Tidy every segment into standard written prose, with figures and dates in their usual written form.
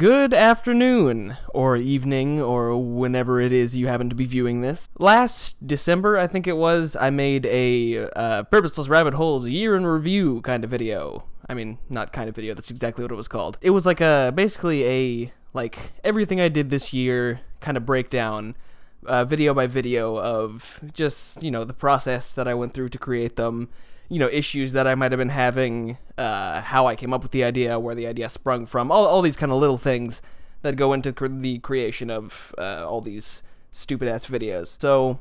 Good afternoon, or evening, or whenever it is you happen to be viewing this. Last December, I think it was, I made a Purposeless Rabbitholes year in review kind of video. I mean, not kind of video, that's exactly what it was called. It was like basically a, everything I did this year kind of breakdown, video by video of just, the process that I went through to create them, issues that I might have been having, how I came up with the idea, where the idea sprung from, all these kind of little things that go into the creation of all these stupid-ass videos. So,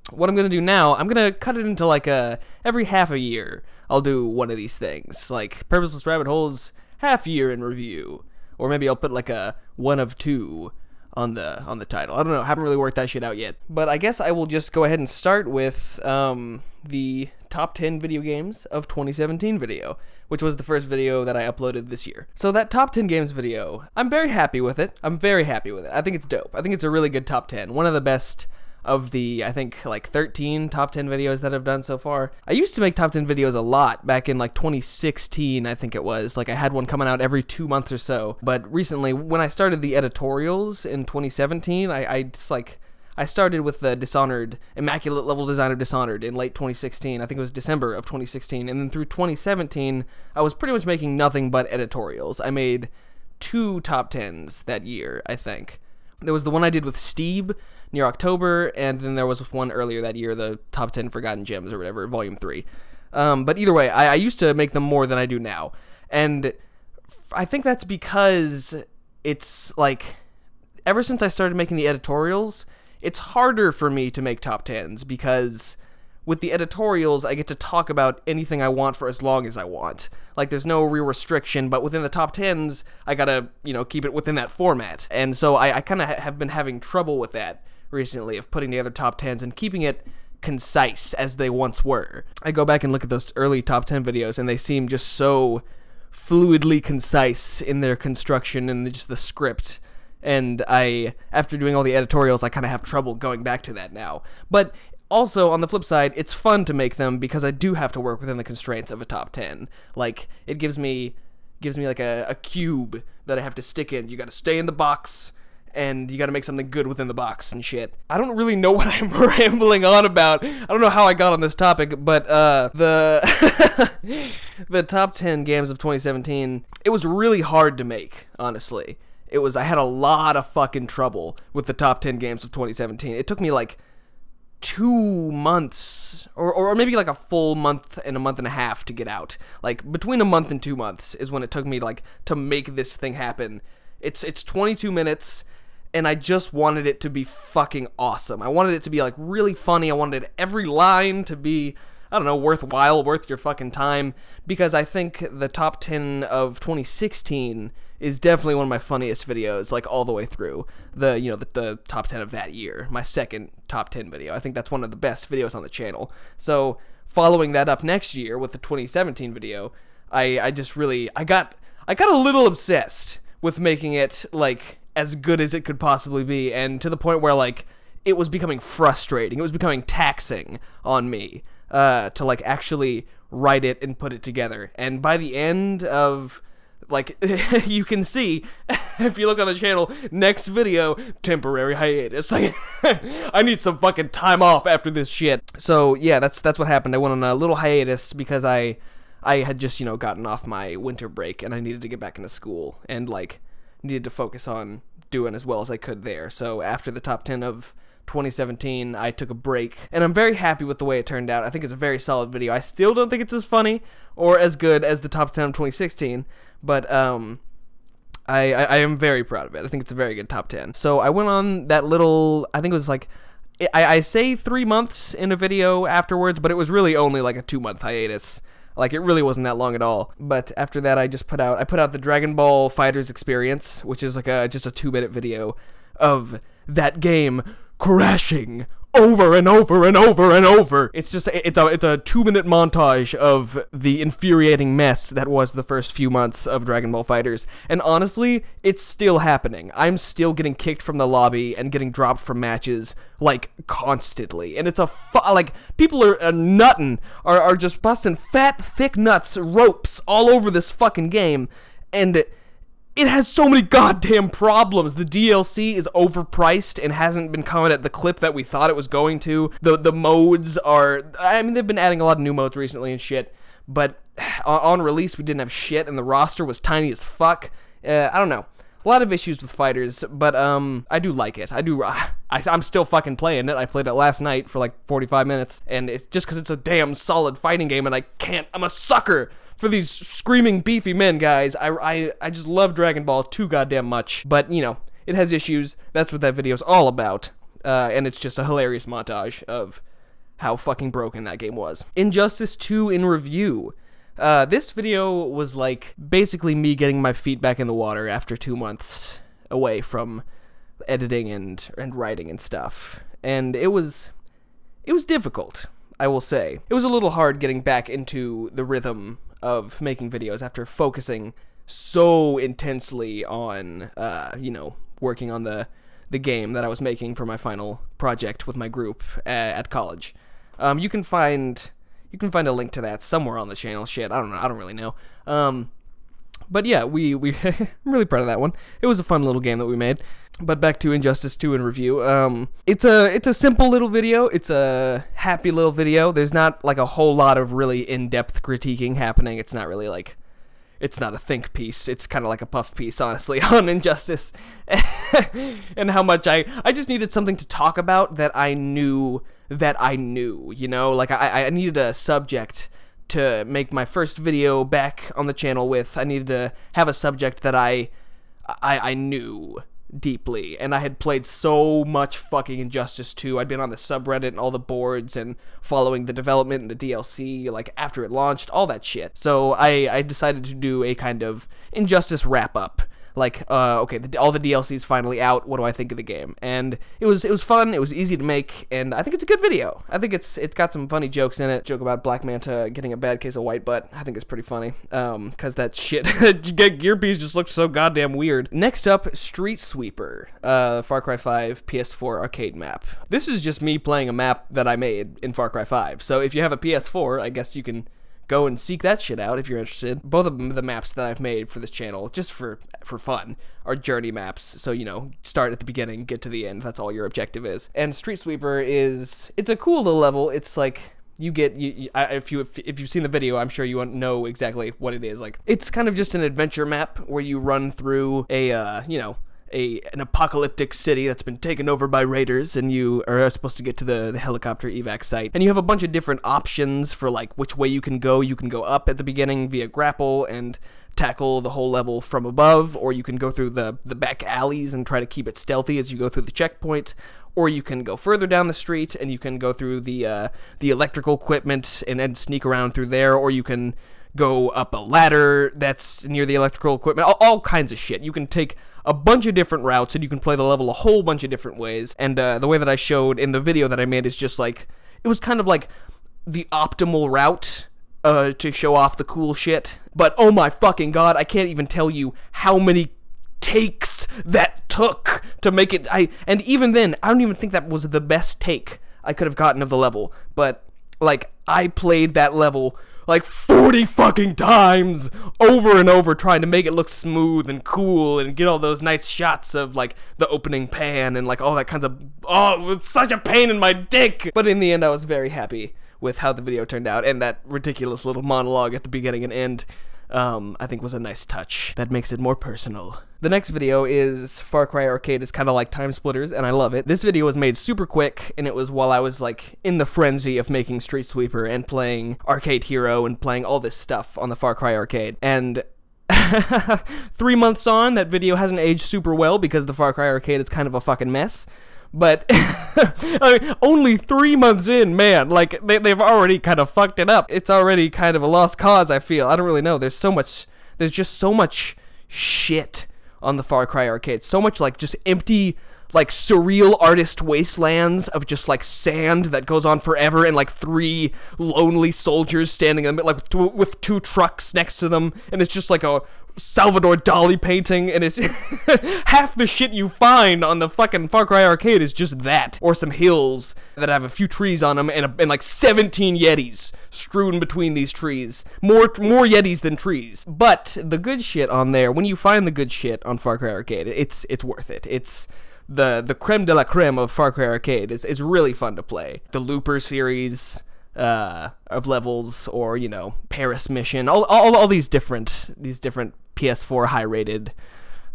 what I'm going to do now, I'm going to cut it into every half a year, I'll do one of these things, like Purposeless Rabbitholes half year in review, or maybe I'll put a 1 of 2 on the title. I don't know, haven't really worked that shit out yet. But I guess I will just go ahead and start with the top 10 video games of 2017 video, which was the first video that I uploaded this year. So that top 10 games video, I'm very happy with it. I think it's dope. I think it's a really good top 10. One of the best of the, I think, 13 top 10 videos that I've done so far. I used to make top 10 videos a lot back in 2016, I think it was. I had one coming out every 2 months or so. But recently, when I started the editorials in 2017, I started with the Dishonored, Immaculate Level Design of Dishonored in late 2016. I think it was December of 2016. And then through 2017, I was pretty much making nothing but editorials. I made 2 top 10s that year, I think. There was the one I did with Steeb near October, and then there was one earlier that year, the Top 10 Forgotten Gems or whatever, Volume 3. But either way, I used to make them more than I do now. And I think that's because it's, ever since I started making the editorials, it's harder for me to make top 10s, because with the editorials, I get to talk about anything I want for as long as I want. There's no real restriction, but within the top 10s, I gotta, keep it within that format. And so I kind of have been having trouble with that recently, of putting together top 10s and keeping it concise as they once were. I go back and look at those early top 10 videos, and they seem just so fluidly concise in their construction and just the script. And after doing all the editorials, I kind of have trouble going back to that now. But also, on the flip side, it's fun to make them because I do have to work within the constraints of a top 10. It gives me a cube that I have to stick in. You gotta stay in the box, and you gotta make something good within the box and shit. I don't really know what I'm rambling on about. I don't know how I got on this topic, but the the top 10 games of 2017, it was really hard to make, honestly. I had a lot of fucking trouble with the top 10 games of 2017. It took me 2 months, or maybe a full month and a half to get out. Between a month and 2 months is when it took me to make this thing happen. It's 22 minutes, and I just wanted it to be fucking awesome. I wanted it to be really funny. I wanted every line to be, I don't know, worthwhile, worth your fucking time, because I think the top 10 of 2016 is definitely one of my funniest videos, all the way through. The top 10 of that year, my second top 10 video. I think that's one of the best videos on the channel. So, following that up next year with the 2017 video, I got a little obsessed with making it, as good as it could possibly be, and to the point where, it was becoming frustrating. It was becoming taxing on me, to, actually write it and put it together. And by the end of, you can see, if you look on the channel, next video, temporary hiatus. I need some fucking time off after this shit. So, yeah, that's what happened. I went on a little hiatus because I had just, gotten off my winter break, and I needed to get back into school, and, needed to focus on doing as well as I could there. So, after the top 10 of 2017, I took a break, and I'm very happy with the way it turned out. I think it's a very solid video. I still don't think it's as funny or as good as the top 10 of 2016, but I am very proud of it. I think it's a very good top 10. So I went on that little, I think it was I say 3 months in a video afterwards, but it was really only a 2-month hiatus. It really wasn't that long at all. But after that, I put out the Dragon Ball FighterZ Experience, which is just a 2-minute video of that game crashing over and over and over and over. It's a 2-minute montage of the infuriating mess that was the first few months of Dragon Ball FighterZ. And honestly, it's still happening. I'm still getting kicked from the lobby and getting dropped from matches, constantly. And it's people are nutting, are just busting fat, thick nuts, ropes all over this fucking game. And it has so many goddamn problems. The DLC is overpriced and hasn't been coming at the clip that we thought it was going to. The modes are, I mean, they've been adding a lot of new modes recently and shit, but on release we didn't have shit, and the roster was tiny as fuck. I don't know. A lot of issues with fighters, but I do like it. I'm still fucking playing it. I played it last night for like 45 minutes, and it's just because it's a damn solid fighting game, and I'm a sucker for these screaming beefy men, guys. I just love Dragon Ball too goddamn much, but you know, it has issues. That's what that video's all about, and it's just a hilarious montage of how fucking broken that game was. Injustice 2 in review. This video was like basically me getting my feet back in the water after 2 months away from editing and writing and stuff. And it was difficult, I will say. It was a little hard getting back into the rhythm of making videos after focusing so intensely on, you know, working on the game that I was making for my final project with my group at college. You can find a link to that somewhere on the channel. Shit, I don't know. I don't really know. But yeah, I'm really proud of that one. It was a fun little game that we made. But back to Injustice 2 in review. It's a simple little video. It's a happy little video. There's not like a whole lot of really in-depth critiquing happening. It's not really like, it's not a think piece. It's kind of like a puff piece, honestly, on Injustice. And how much I just needed something to talk about that I knew, you know? Like, I needed a subject to make my first video back on the channel with. I needed to have a subject that I knew deeply, and I had played so much fucking Injustice 2. I'd been on the subreddit and all the boards and following the development and the DLC, like, after it launched, all that shit. So I decided to do a kind of Injustice wrap-up. Like, okay, all the DLC's finally out, what do I think of the game? And it was fun, it was easy to make, and I think it's a good video. I think it's got some funny jokes in it. Joke about Black Manta getting a bad case of white butt, I think it's pretty funny, because that shit, Gear Piece just looked so goddamn weird. Next up, Street Sweeper, Far Cry 5 PS4 arcade map. This is just me playing a map that I made in Far Cry 5, so if you have a PS4, I guess you can go and seek that shit out if you're interested. Both of the maps that I've made for this channel, just for fun, are journey maps. So, you know, start at the beginning, get to the end. That's all your objective is. And Street Sweeper it's a cool little level. It's like, if you've seen the video, I'm sure you know exactly what it is. Like, it's kind of just an adventure map where you run through an apocalyptic city that's been taken over by raiders, and you are supposed to get to the helicopter evac site. And you have a bunch of different options for, like, which way you can go. You can go up at the beginning via grapple and tackle the whole level from above, or you can go through the back alleys and try to keep it stealthy as you go through the checkpoint, or you can go further down the street and you can go through the electrical equipment and then sneak around through there, or you can go up a ladder that's near the electrical equipment, all kinds of shit. You can take a bunch of different routes, and you can play the level a whole bunch of different ways. And the way that I showed in the video that I made is just like, it was kind of like the optimal route to show off the cool shit. But oh my fucking god, I can't even tell you how many takes that took to make it. And even then, I don't even think that was the best take I could have gotten of the level. But like, I played that level like 40 fucking times over and over, trying to make it look smooth and cool and get all those nice shots of like the opening pan and like all that kinds of, oh, it was such a pain in my dick. But in the end, I was very happy with how the video turned out, and that ridiculous little monologue at the beginning and end, I think was a nice touch that makes it more personal. The next video is Far Cry Arcade is kind of like Time Splitters, and I love it. This video was made super quick, and it was while I was like in the frenzy of making Street Sweeper and playing Arcade Hero and playing all this stuff on the Far Cry Arcade. And 3 months on, that video hasn't aged super well because the Far Cry Arcade is kind of a fucking mess. But I mean, only 3 months in, man, like they've already kind of fucked it up. It's already kind of a lost cause, I feel. I don't really know. There's just so much shit on the Far Cry Arcade. So much like just empty, like surreal artist wastelands of just like sand that goes on forever, and like 3 lonely soldiers standing in the middle, like with 2 trucks next to them, and it's just like a Salvador Dali painting, and it's half the shit you find on the fucking Far Cry Arcade is just that, or some hills that have a few trees on them and like 17 Yetis strewn between these trees. More Yetis than trees. But the good shit on there, when you find the good shit on Far Cry Arcade, it's worth it. It's the creme de la creme of Far Cry Arcade. Is really fun to play. The Looper series of levels, or, you know, Paris Mission, all these different PS4 high-rated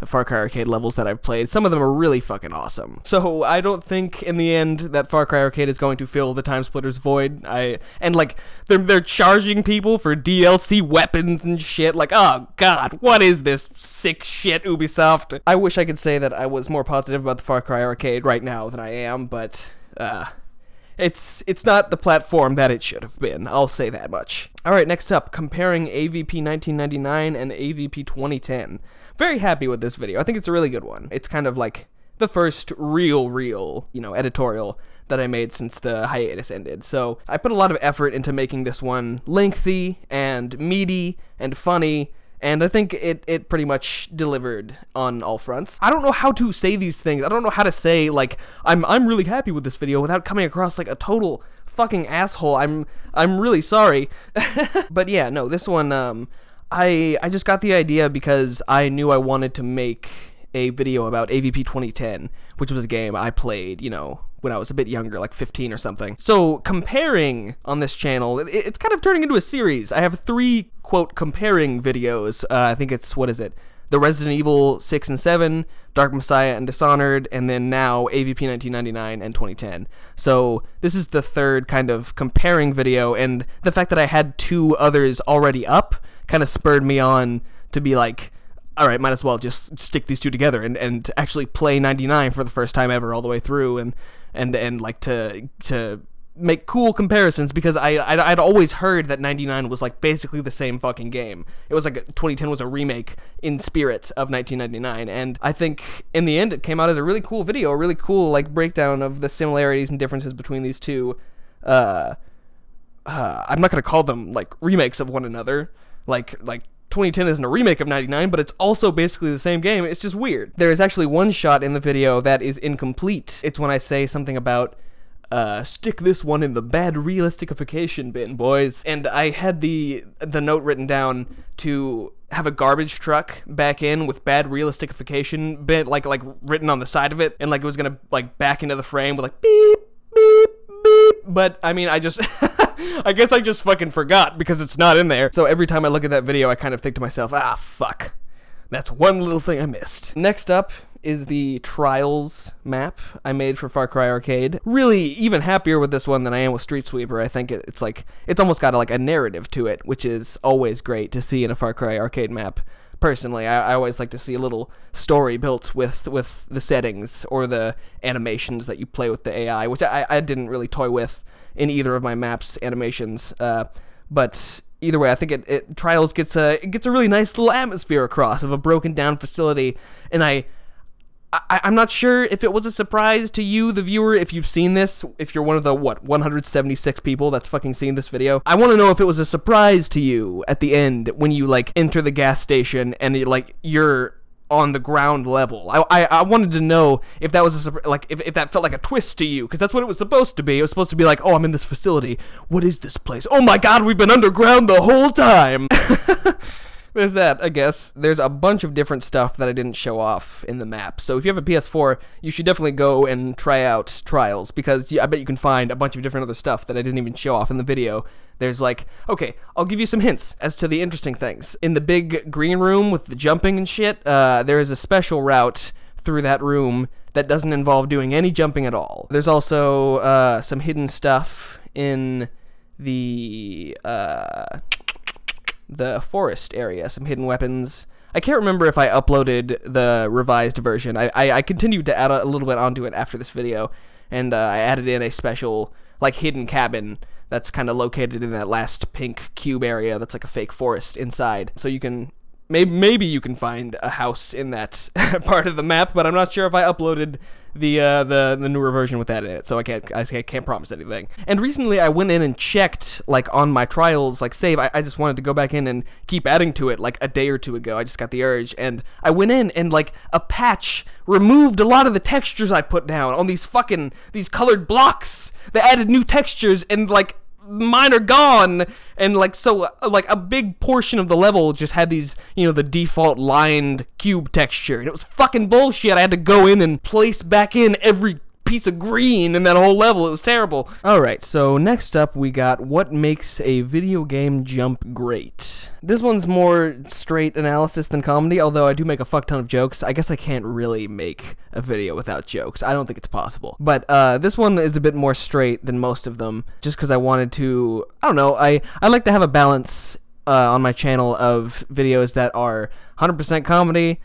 Far Cry Arcade levels that I've played. Some of them are really fucking awesome. So I don't think in the end that Far Cry Arcade is going to fill the Time Splitters void. And like they're charging people for DLC weapons and shit. Like, oh god, what is this sick shit, Ubisoft? I wish I could say that I was more positive about the Far Cry Arcade right now than I am, but it's not the platform that it should have been. I'll say that much. All right, next up, comparing AVP 1999 and AVP 2010. Very happy with this video. I think it's a really good one. It's kind of like the first real, you know, editorial that I made since the hiatus ended. So I put a lot of effort into making this one lengthy and meaty and funny, and I think it pretty much delivered on all fronts. I don't know how to say these things. I don't know how to say, like, I'm really happy with this video without coming across like a total fucking asshole. I'm really sorry. But yeah, no, this one, I just got the idea because I knew I wanted to make a video about AVP 2010, which was a game I played, you know, when I was a bit younger, like 15 or something. So comparing on this channel, it's kind of turning into a series. I have 3, quote, comparing videos. I think it's, what is it? The Resident Evil 6 and 7, Dark Messiah and Dishonored, and then now AVP 1999 and 2010. So this is the 3rd kind of comparing video, and the fact that I had 2 others already up kind of spurred me on to be like, all right, might as well just stick these 2 together and actually play 99 for the first time ever all the way through, and like to make cool comparisons, because I'd always heard that 99 was like basically the same fucking game. It was like 2010 was a remake in spirit of 1999, and I think in the end it came out as a really cool video, a really cool like breakdown of the similarities and differences between these 2. I'm not gonna call them like remakes of one another. Like 2010 isn't a remake of 99, but it's also basically the same game. It's just weird. There is actually one shot in the video that is incomplete. It's when I say something about, stick this one in the bad realisticification bin, boys. And I had the note written down to have a garbage truck back in with bad realisticification bin, like written on the side of it, and like it was gonna like back into the frame with like beep, beep, beep. But I mean, I just I guess I just fucking forgot because it's not in there. So every time I look at that video, I kind of think to myself, ah, fuck. That's one little thing I missed. Next up is the Trials map I made for Far Cry Arcade. Really even happier with this one than I am with Street Sweeper. I think it's like, it's almost got like a narrative to it, which is always great to see in a Far Cry Arcade map. Personally, I always like to see a little story built with the settings or the animations that you play with the AI, which I didn't really toy with in either of my maps animations, but either way, I think Trials gets a really nice little atmosphere across of a broken down facility, and I'm not sure if it was a surprise to you, the viewer, if you've seen this, if you're one of the, 176 people that's fucking seen this video. I want to know if it was a surprise to you at the end when you, like, enter the gas station and, you're on the ground level. I wanted to know if that was if that felt like a twist to you, because that's what it was supposed to be. It was supposed to be like, oh, I'm in this facility. What is this place? Oh my god, we've been underground the whole time! There's that, I guess. There's a bunch of different stuff that I didn't show off in the map. So if you have a PS4, you should definitely go and try out Trials, because I bet you can find a bunch of different other stuff that I didn't even show off in the video. There's like, okay, I'll give you some hints as to the interesting things. In the big green room with the jumping and shit, there is a special route through that room that doesn't involve doing any jumping at all. There's also some hidden stuff in the forest area, some hidden weapons. I can't remember if I uploaded the revised version. I continued to add a little bit onto it after this video, and I added in a special, like, hidden cabin that's kind of located in that last pink cube area that's like a fake forest inside. So you can, maybe you can find a house in that part of the map, but I'm not sure if I uploaded the newer version with that in it, so I can't promise anything. And recently I went in and checked, like, on my Trials, like, save. I just wanted to go back in and keep adding to it, like, a day or two ago. I just got the urge, and I went in and, like, a patch removed a lot of the textures I put down on these colored blocks. They added new textures and, like, mine are gone. And like, so like a big portion of the level just had these, you know, the default lined cube texture, and it was fucking bullshit. I had to go in and place back in every piece of green in that whole level. It was terrible. Alright, so next up we got what makes a video game jump great. This one's more straight analysis than comedy, although I do make a fuck ton of jokes. I guess I can't really make a video without jokes. I don't think it's possible. But this one is a bit more straight than most of them, just because I wanted to, I don't know, I like to have a balance on my channel of videos that are 100% comedy,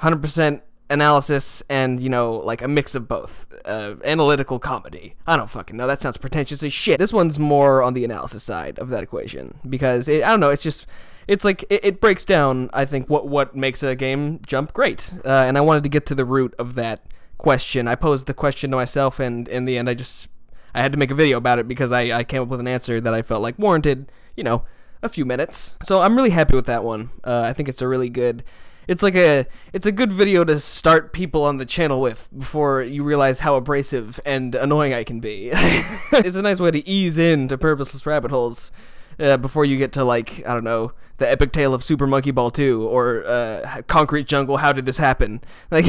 100% analysis, and, you know, like a mix of both. Analytical comedy. I don't fucking know, that sounds pretentious as shit. This one's more on the analysis side of that equation, because I don't know, it's just, it's like, it breaks down, I think, what makes a game jump great, and I wanted to get to the root of that question. I posed the question to myself, and in the end, I had to make a video about it, because I came up with an answer that I felt like warranted, you know, a few minutes. So I'm really happy with that one. I think it's a really good, it's a good video to start people on the channel with before you realize how abrasive and annoying I can be. It's a nice way to ease into Purposeless Rabbitholes before you get to, like, I don't know, the epic tale of Super Monkey Ball 2 or Concrete Jungle, How Did This Happen? Like,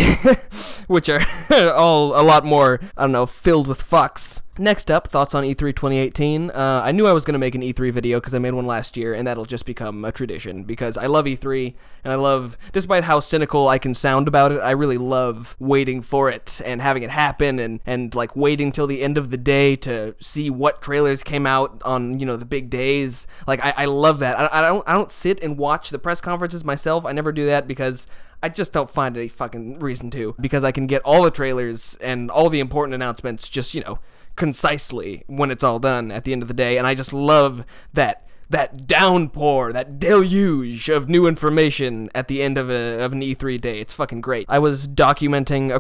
which are all a lot more, I don't know, filled with fucks. Next up, thoughts on E3 2018. I knew I was going to make an E3 video because I made one last year, and that'll just become a tradition because I love E3, and I love, despite how cynical I can sound about it, I really love waiting for it and having it happen and like waiting till the end of the day to see what trailers came out on, you know, the big days. Like, I love that. I don't sit and watch the press conferences myself. I never do that because I just don't find any fucking reason to, because I can get all the trailers and all the important announcements just, you know, concisely when it's all done at the end of the day, and I just love that downpour, that deluge of new information at the end of an E3 day. It's fucking great. I was documenting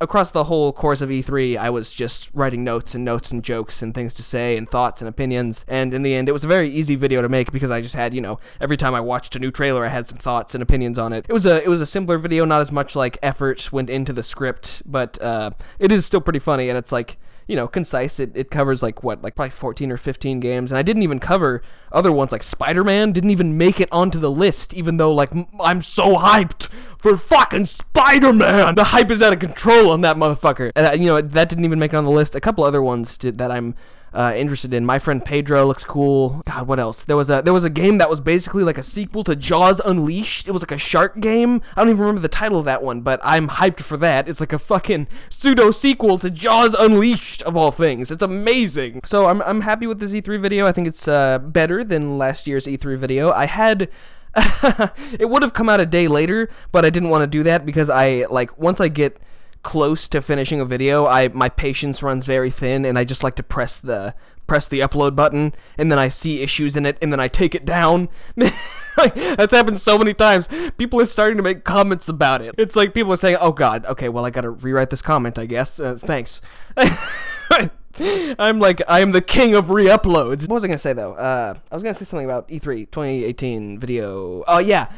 across the whole course of E3. I was just writing notes and jokes and things to say and thoughts and opinions, and in the end it was a very easy video to make because I just had, you know, every time I watched a new trailer I had some thoughts and opinions on it. It was a simpler video, not as much like effort went into the script, but it is still pretty funny, and it's like, you know, concise. It covers like what, like probably 14 or 15 games, and I didn't even cover other ones like Spider-Man didn't even make it onto the list, even though like I'm so hyped for fucking Spider-Man. The hype is out of control on that motherfucker, and you know, that didn't even make it on the list. A couple other ones did that I'm interested in. My Friend Pedro looks cool. God, what else? There was a game that was basically like a sequel to Jaws Unleashed. It was like a shark game. I don't even remember the title of that one, but I'm hyped for that. It's like a fucking pseudo sequel to Jaws Unleashed, of all things. It's amazing. So I'm happy with this E3 video. I think it's better than last year's E3 video. I had it would have come out a day later, but I didn't want to do that because once I get close to finishing a video, my patience runs very thin, and I just like to press the upload button, and then I see issues in it, and then I take it down. That's happened so many times. People are starting to make comments about it. It's like people are saying, oh god, okay, well I gotta rewrite this comment, I guess. Thanks. I'm like, I am the king of re-uploads. What was I gonna say though? I was gonna say something about E3 2018 video. Oh yeah,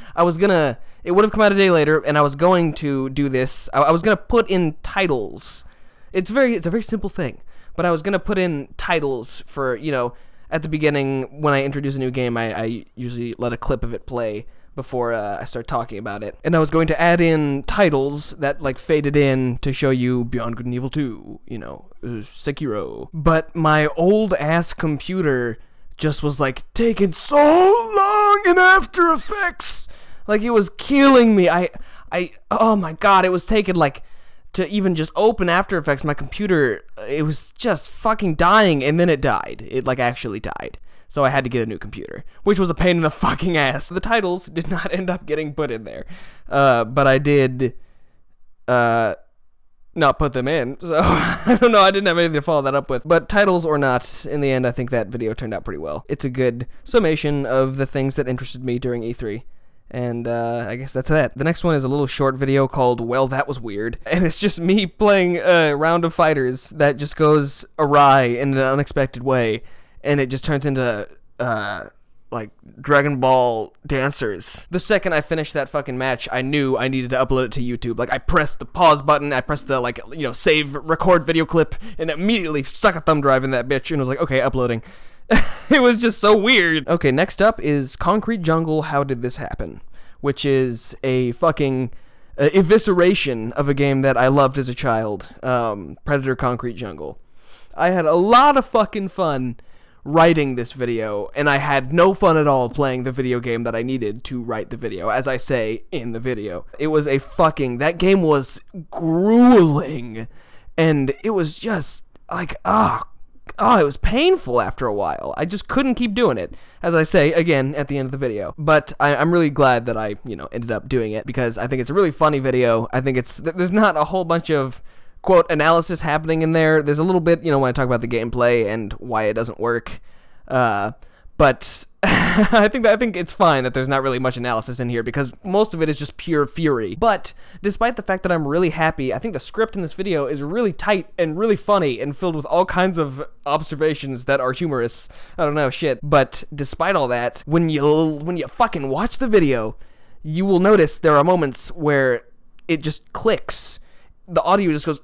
it would have come out a day later, and I was going to do this. I was gonna put in titles. It's a very simple thing, but I was gonna put in titles for, you know, at the beginning when I introduce a new game, I usually let a clip of it play before I start talking about it. And I was going to add in titles that like faded in to show you Beyond Good and Evil 2, you know, Sekiro. But my old ass computer just was like taking so long in After Effects. Like, it was killing me. Oh my god, it was taking like, to even just open After Effects, my computer, it was just fucking dying, and then it died. It like actually died. So I had to get a new computer, which was a pain in the fucking ass. The titles did not end up getting put in there, but I did not put them in, so I don't know, I didn't have anything to follow that up with. But titles or not, in the end, I think that video turned out pretty well. It's a good summation of the things that interested me during E3. And I guess that's that. The next one is a little short video called Well, That Was Weird. And it's just me playing a round of fighters that just goes awry in an unexpected way. And it just turns into, like, Dragon Ball dancers. The second I finished that fucking match, I knew I needed to upload it to YouTube. Like, I pressed the pause button, I pressed the, like, you know, save, record video clip, and immediately stuck a thumb drive in that bitch, and was like, okay, uploading. It was just so weird. Okay, next up is Concrete Jungle, How Did This Happen? Which is a fucking evisceration of a game that I loved as a child, Predator Concrete Jungle. I had a lot of fucking fun writing this video, and I had no fun at all playing the video game that I needed to write the video, as I say in the video. It was that game was grueling, and it was just, like, it was painful after a while. I just couldn't keep doing it, as I say, again, at the end of the video. But I'm really glad that I, ended up doing it, because I think it's a really funny video. I think there's not a whole bunch of quote analysis happening in there. There's a little bit, when I talk about the gameplay and why it doesn't work. But I think it's fine that there's not really much analysis in here, because most of it is just pure fury. But despite the fact that I'm really happy, I think the script in this video is really tight and really funny and filled with all kinds of observations that are humorous. I don't know, shit. But despite all that, when you fucking watch the video, you will notice there are moments where it just clicks. The audio just goes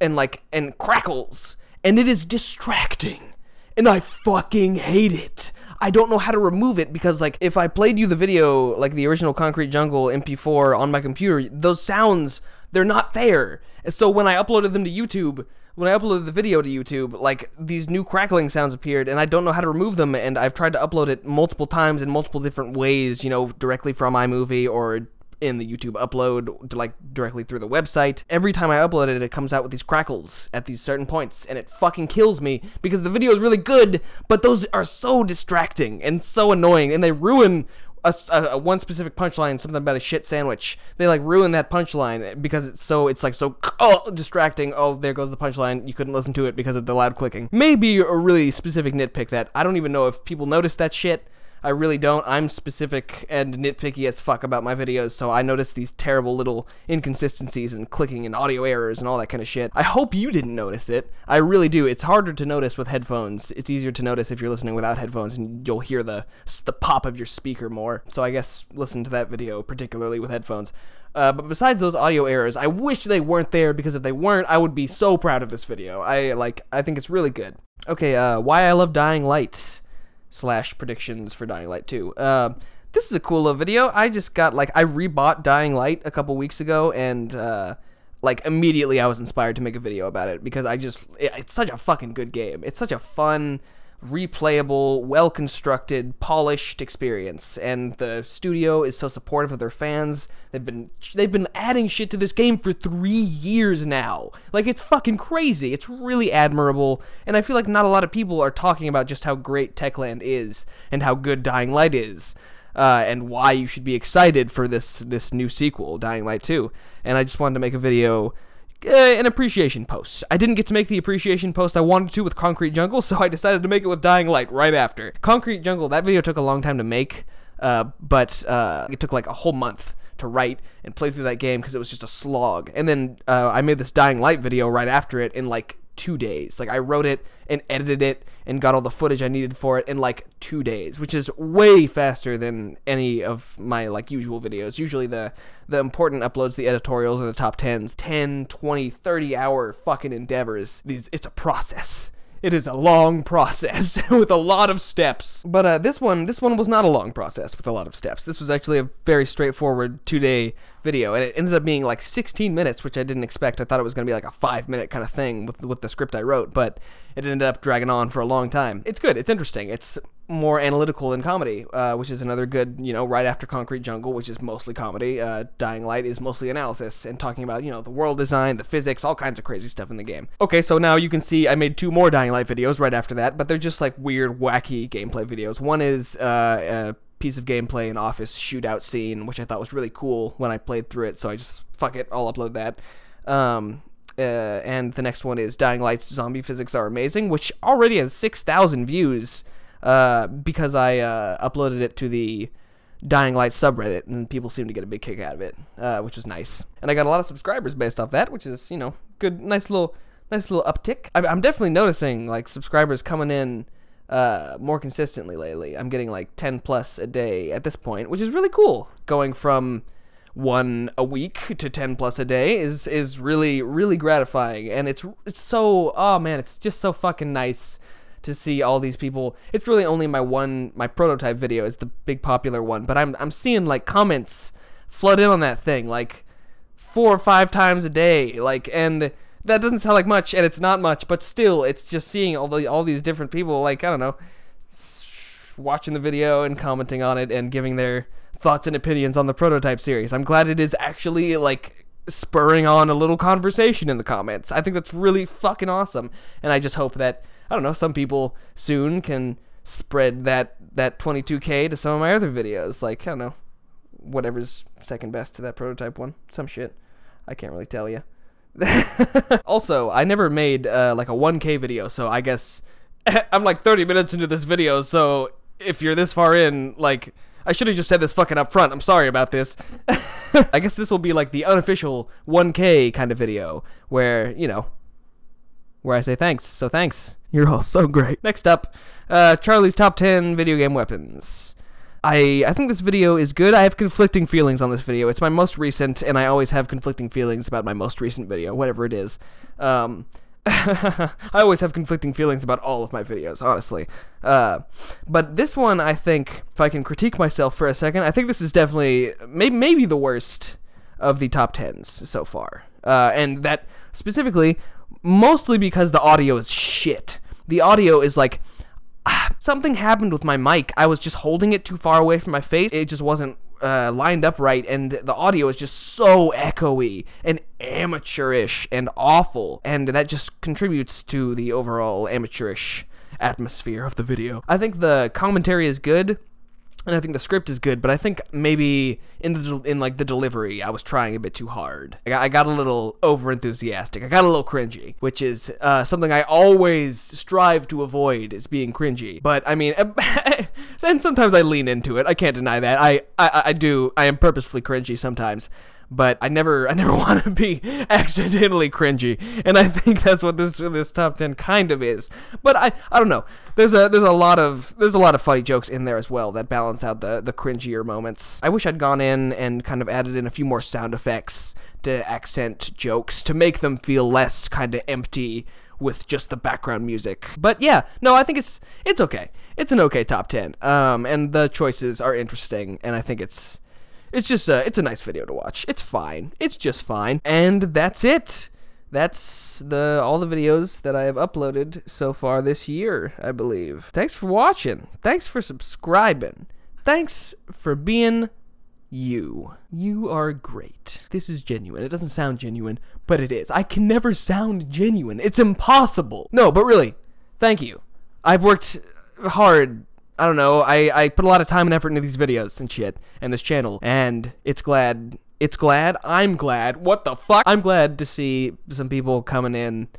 and crackles, and it is distracting, and I fucking hate it. I don't know how to remove it, because if I played you the video, the original Concrete Jungle MP4 on my computer, those sounds, they're not there. So when I uploaded them to YouTube, when I uploaded the video to YouTube, these new crackling sounds appeared, and I don't know how to remove them, and I've tried to upload it multiple times in multiple different ways, directly from iMovie or in the YouTube upload, directly through the website. Every time I upload it, it comes out with these crackles at these certain points, and it fucking kills me, because the video is really good, but those are so distracting and so annoying, and they ruin one specific punchline, something about a shit sandwich. They ruin that punchline because it's so distracting. Oh, there goes the punchline. You couldn't listen to it because of the loud clicking. Maybe a really specific nitpick that I don't even know if people notice that shit. I really don't. I'm specific and nitpicky as fuck about my videos, so I notice these terrible little inconsistencies and clicking and audio errors and all that kind of shit. I hope you didn't notice it. I really do. It's harder to notice with headphones. It's easier to notice if you're listening without headphones, and you'll hear the pop of your speaker more. So I guess listen to that video, particularly with headphones. But besides those audio errors, I wish they weren't there, because if they weren't, I would be so proud of this video. I think it's really good. Okay, why I love Dying Light / predictions for Dying Light 2. This is a cool little video. I just got, I rebought Dying Light a couple weeks ago, and, immediately I was inspired to make a video about it, because it's such a fucking good game. It's such a fun, replayable, well-constructed, polished experience, and the studio is so supportive of their fans. They've been adding shit to this game for 3 years now. It's fucking crazy. It's really admirable, and I feel like not a lot of people are talking about just how great Techland is, and how good Dying Light is, and why you should be excited for this new sequel, Dying Light 2. And I just wanted to make a video, an appreciation post. I didn't get to make the appreciation post I wanted to with Concrete Jungle, so I decided to make it with Dying Light right after. Concrete Jungle, that video took a long time to make, but it took a whole month to write and play through that game, because it was just a slog. And then I made this Dying Light video right after it in 2 days. I wrote it and edited it and got all the footage I needed for it in 2 days, which is way faster than any of my usual videos. Usually the important uploads, the editorials, or the top 10s, 10, 20, 30 hour fucking endeavors. It's a process. It is a long process with a lot of steps. But this one was not a long process with a lot of steps. This was actually a very straightforward 2-day video, and it ended up being 16 minutes, which I didn't expect. I thought it was going to be a 5-minute kind of thing with the script I wrote, but it ended up dragging on for a long time. It's good. It's interesting. It's more analytical than comedy, which is another good, right after Concrete Jungle, which is mostly comedy. Dying Light is mostly analysis and talking about, the world design, the physics, all kinds of crazy stuff in the game. Okay, so now you can see I made 2 more Dying Light videos right after that, but they're just weird, wacky gameplay videos. One is a piece of gameplay, an office shootout scene, which I thought was really cool when I played through it, so I just, fuck it, I'll upload that. And the next one is Dying Light's zombie physics are amazing, which already has 6,000 views, because I uploaded it to the Dying Light subreddit, and people seem to get a big kick out of it, which was nice. And I got a lot of subscribers based off that, which is, good, nice little uptick. I'm definitely noticing, subscribers coming in more consistently lately. I'm getting 10 plus a day at this point, which is really cool. Going from 1 a week to 10 plus a day is really, really gratifying, and it's so, oh man, it's just so fucking nice to see all these people. It's really only my prototype video is the big popular one, but I'm seeing like comments flood in on that thing like 4 or 5 times a day, like, and that doesn't sound like much, and it's not much, but still, it's just seeing all these different people, like, I don't know, watching the video and commenting on it and giving their thoughts and opinions on the prototype series. I'm glad it is actually, like, spurring on a little conversation in the comments. I think that's really fucking awesome, and I just hope that, I don't know, some people soon can spread that 22K to some of my other videos, like, I don't know, whatever's second best to that prototype one, some shit. I can't really tell you. Also, I never made, like, a 1K video, so I guess I'm, like, 30 minutes into this video, so if you're this far in, like, I should have just said this fucking up front. I'm sorry about this. I guess this will be, like, the unofficial 1K kind of video, where, you know, where I say thanks, so thanks. You're all so great. Next up, Charlie's Top 10 Video Game Weapons. I think this video is good. I have conflicting feelings on this video. It's my most recent, and I always have conflicting feelings about my most recent video, whatever it is. I always have conflicting feelings about all of my videos, honestly. But this one, I think, if I can critique myself for a second, I think this is definitely maybe the worst of the top 10s so far. And that specifically, mostly because the audio is shit. The audio is like, something happened with my mic. I was just holding it too far away from my face. It just wasn't lined up right, and the audio is just so echoey and amateurish and awful, and that just contributes to the overall amateurish atmosphere of the video. I think the commentary is good, and I think the script is good, but I think maybe in the delivery, I was trying a bit too hard. I got a little over-enthusiastic. I got a little cringy, which is something I always strive to avoid, is being cringy. But, I mean, and sometimes I lean into it. I can't deny that. I do. I am purposefully cringy sometimes. But I never want to be accidentally cringy, and I think that's what this top 10 kind of is. But I don't know. There's a lot of funny jokes in there as well that balance out the cringier moments. I wish I'd gone in and kind of added in a few more sound effects to accent jokes to make them feel less kind of empty with just the background music. But yeah, no, I think it's okay. It's an okay top 10. And the choices are interesting, and I think it's just it's a nice video to watch. It's fine. It's just fine. And that's it. That's all the videos that I have uploaded so far this year, I believe. Thanks for watching. Thanks for subscribing. Thanks for being you. You are great. This is genuine. It doesn't sound genuine, but it is. I can never sound genuine. It's impossible. No, but really, thank you. I've worked hard. I don't know, I put a lot of time and effort into these videos and shit, and this channel, and I'm glad, what the fuck? I'm glad to see some people coming in,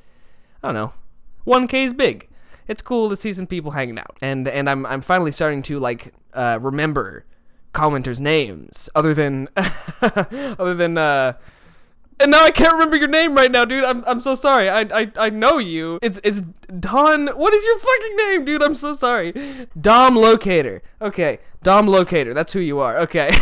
I don't know, 1K is big. It's cool to see some people hanging out, and I'm finally starting to, like, remember commenters' names, other than, and now I can't remember your name right now, dude. I'm so sorry. I know you. It's Don. What is your fucking name, dude? I'm so sorry. Dom Locator. Okay, Dom Locator. That's who you are. Okay.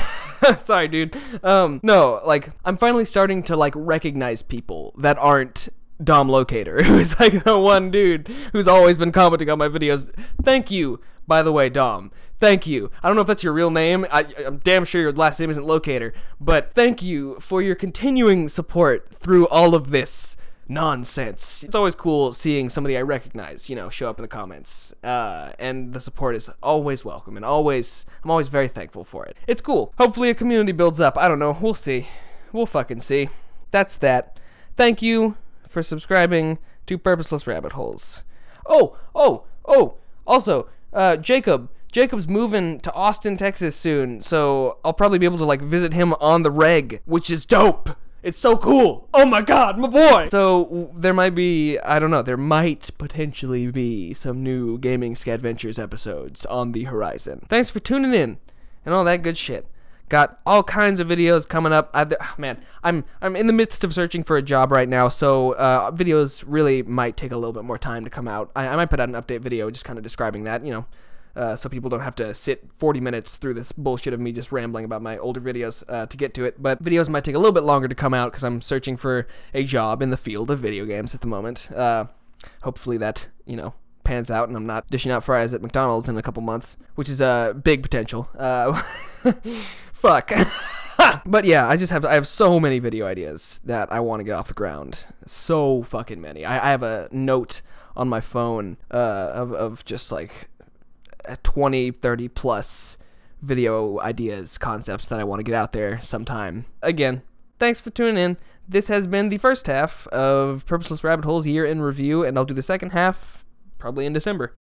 Sorry, dude. No, like, I'm finally starting to, like, recognize people that aren't Dom Locator, who's like the one dude who's always been commenting on my videos. Thank you, by the way, Dom. Thank you. I don't know if that's your real name. I'm damn sure your last name isn't Locator, but thank you for your continuing support through all of this nonsense. It's always cool seeing somebody I recognize, you know, show up in the comments, and the support is always welcome, and I'm always very thankful for it. It's cool. Hopefully a community builds up. I don't know. We'll see. We'll fucking see. That's that. Thank you for subscribing to Purposeless Rabbitholes. Also, Jacob's moving to Austin, Texas soon, so I'll probably be able to, like, visit him on the reg, which is dope. It's so cool. Oh my god, my boy. So there might be, I don't know, there might potentially be some new Gaming Scadventures episodes on the horizon. Thanks for tuning in and all that good shit. Got all kinds of videos coming up. Man, I'm in the midst of searching for a job right now, so videos really might take a little bit more time to come out. I might put out an update video just kind of describing that, you know, so people don't have to sit 40 minutes through this bullshit of me just rambling about my older videos to get to it. But videos might take a little bit longer to come out because I'm searching for a job in the field of video games at the moment. Hopefully that, you know, pans out and I'm not dishing out fries at McDonald's in a couple months, which is a big potential. Fuck. But yeah, I have so many video ideas that I want to get off the ground. So fucking many. I have a note on my phone of just like 20, 30 plus video ideas, concepts that I want to get out there sometime. Again, thanks for tuning in. This has been the first half of Purposeless Rabbit Holes Year in Review, and I'll do the second half probably in December.